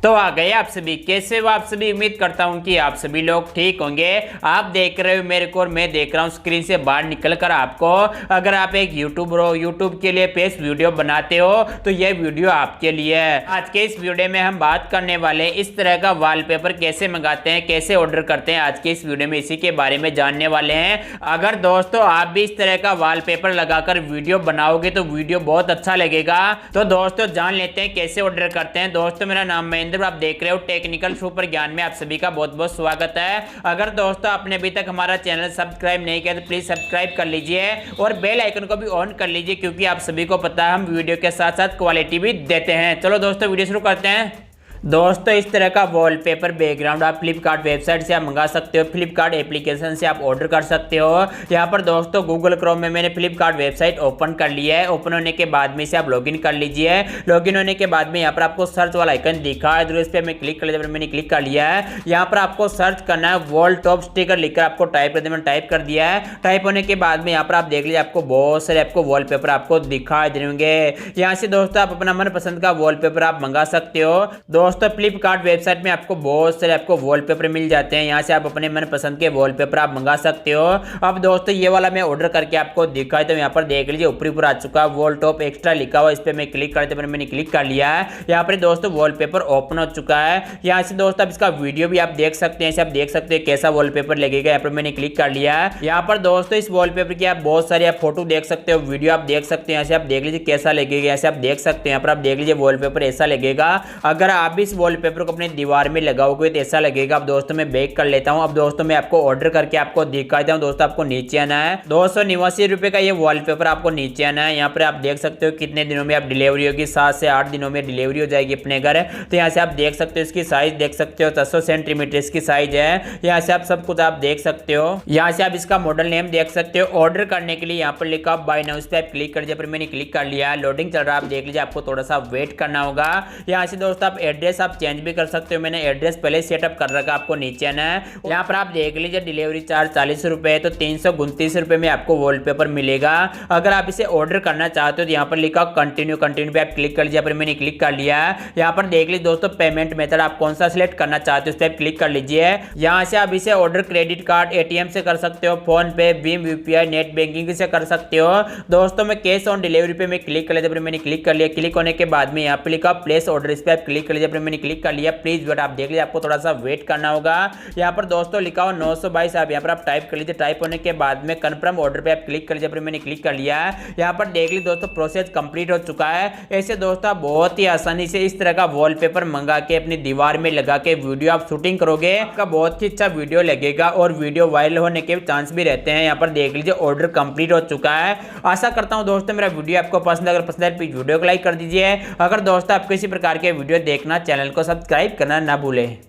तो आ गए आप सभी। कैसे हो आप सभी? उम्मीद करता हूं कि आप सभी लोग ठीक होंगे। आप देख रहे हो मेरे को और मैं देख रहा हूं स्क्रीन से बाहर निकलकर आपको। अगर आप एक यूट्यूबर हो, यूट्यूब के लिए पेज वीडियो बनाते हो तो यह वीडियो आपके लिए है। आज के इस वीडियो में हम बात करने वाले इस तरह का वॉलपेपर कैसे मंगाते हैं, कैसे ऑर्डर करते हैं। आज के इस वीडियो में इसी के बारे में जानने वाले हैं। अगर दोस्तों आप भी इस तरह का वॉलपेपर लगाकर वीडियो बनाओगे तो वीडियो बहुत अच्छा लगेगा। तो दोस्तों जान लेते हैं कैसे ऑर्डर करते हैं। दोस्तों मेरा नाम महेंद्र, आप देख रहे हो टेक्निकल सुपर ज्ञान में आप सभी का बहुत बहुत स्वागत है। अगर दोस्तों आपने अभी तक हमारा चैनल सब्सक्राइब नहीं किया तो प्लीज सब्सक्राइब कर लीजिए और बेल आइकन को भी ऑन कर लीजिए, क्योंकि आप सभी को पता है हम वीडियो के साथ साथ क्वालिटी भी देते हैं। चलो दोस्तों वीडियो शुरू करते हैं। दोस्तों इस तरह का वॉलपेपर बैकग्राउंड आप फ्लिपकार्ट वेबसाइट से आप मंगा सकते हो, फ्लिपकार्ट एप्लीकेशन से आप ऑर्डर कर सकते हो। यहाँ पर दोस्तों गूगल क्रोम में मैंने फ्लिपकार्ट वेबसाइट ओपन कर लिया है। ओपन होने के बाद में इसे आप लॉगिन कर लीजिए। लॉगिन होने के बाद में यहाँ पर आपको सर्च वाला आइकन दिखा है, इस पर मैं क्लिक कर लिया। मैंने क्लिक कर लिया है। यहाँ पर आपको सर्च करना है WolTop स्टिकर लिखकर आपको टाइप कर दिया। मैंने टाइप कर दिया है। टाइप होने के बाद में यहाँ पर आप देख लीजिए आपको बहुत सारे आपको वॉलपेपर आपको दिखाई देंगे। यहाँ से दोस्तों आप अपना मनपसंद का वॉलपेपर आप मंगा सकते हो। दोस्तों फ्लिपकार्ट वेबसाइट में आपको बहुत सारे आपको वॉलपेपर मिल जाते हैं। यहाँ से आप अपने मनपसंद के वॉलपेपर आप मंगा सकते हो। अब दोस्तों ये वाला मैं ऑर्डर करके आपको दिखाई तो यहाँ पर देख लीजिए ऊपर आ चुका है WolTop एक्स्ट्रा लिखा हुआ। इस पर मैं क्लिक करते मैंने क्लिक कर लिया है। यहाँ पर दोस्तों वॉलपेपर ओपन हो चुका है। यहाँ से दोस्तों आप इसका वीडियो भी आप देख सकते हैं। आप देख सकते हैं कैसा वॉलपेपर लगेगा। यहाँ पर मैंने क्लिक कर लिया है। यहाँ पर दोस्तों इस वॉलपेपर की आप बहुत सारे आप फोटो देख सकते हो, वीडियो आप देख सकते हैं। यहाँ से आप देख लीजिए कैसा लगेगा। यहाँ से आप देख सकते हैं यहाँ पर आप देख लीजिए वॉलपेपर ऐसा लगेगा। अगर आप भी इस वॉलपेपर को अपने दीवार में लगाओगे तो ऐसा लगेगा। अब दोस्तों मैं बैक कर लेता हूं। अब दोस्तों मैं आपको ऑर्डर करके आपको दिखाता हूं। दोस्तों आपको नीचे आना है। 289 रुपए का ये वॉलपेपर आपको नीचे आना है। यहाँ पर आप देख सकते हो कितने दिनों में आप डिलीवरी होगी। 7 से 8 दिनों में डिलीवरी हो जाएगी अपने घर। तो यहाँ से आप देख सकते हो इसकी साइज देख सकते हो 700 सेंटीमीटर इसकी साइज है। यहाँ से आप सब कुछ आप देख सकते हो। यहाँ से आप इसका मॉडल नेम देख सकते हो। ऑर्डर करने के लिए यहाँ पर लिखा बाय नाउ, इस पर आप क्लिक कर दिया। पर मैंने क्लिक कर लिया। लोडिंग चल रहा है, आप देख लीजिए आपको थोड़ा सा वेट करना होगा। यहाँ से दोस्तों आप एड्रेस आप चेंज भी कर सकते हो। मैंने एड्रेस पहले सेटअप कर रखा, आपको नीचे आना है। यहाँ पर आप देख लीजिए डिलीवरी चार्ज 40 रुपए है, तो 329 रुपए में आपको वॉलपेपर मिलेगा। अगर आप इसे ऑर्डर करना चाहते हो तो यहाँ पर लिखा कंटिन्यू, कंटिन्यू पे आप क्लिक कर लीजिए। पर मैंने क्लिक कर लिया। यहाँ पर देख लीजिए दोस्तों पेमेंट मेथड आप कौन सा सिलेक्ट करना चाहते हो उस पर आप क्लिक कर लीजिए। यहाँ से आप इसे ऑर्डर क्रेडिट कार्ड ATM से कर सकते हो, फोन पे, भीम UPI नेट बैंकिंग से कर सकते हो। दोस्तों मैं कैश ऑन डिलीवरी पे मैं क्लिक कर लिया। पर मैंने क्लिक कर लिया। क्लिक होने के बाद में यहाँ पे लिखा प्लेस ऑर्डर, इस पर आप क्लिक कर लीजिए। पर मैंने क्लिक कर लिया। प्लीज वेट, आप देख लीजिए आपको थोड़ा सा वेट करना होगा। यहाँ पर दोस्तों लिखा हो 922, आप यहाँ पर आप टाइप कर लीजिए। टाइप होने के बाद में कंफर्म ऑर्डर पे आप क्लिक कर लीजिए। पर मैंने क्लिक कर लिया है। यहाँ पर देख लीजिए दोस्तों प्रोसेस कंप्लीट हो चुका है। ऐसे दोस्तों आप बहुत ही आसानी से इस तरह का वॉलपेपर मंगा के अपनी दीवार में लगा के वीडियो आप शूटिंग करोगे, आपका बहुत ही अच्छा वीडियो लगेगा और वीडियो वायरल होने के चांस भी रहते हैं। यहाँ पर देख लीजिए ऑर्डर कंप्लीट हो चुका है। आशा करता हूँ दोस्तों मेरा वीडियो आपको पसंद, अगर पसंद है वीडियो को लाइक कर दीजिए। अगर दोस्तों आप किसी प्रकार के वीडियो देखना, चैनल को सब्सक्राइब करना ना भूलें।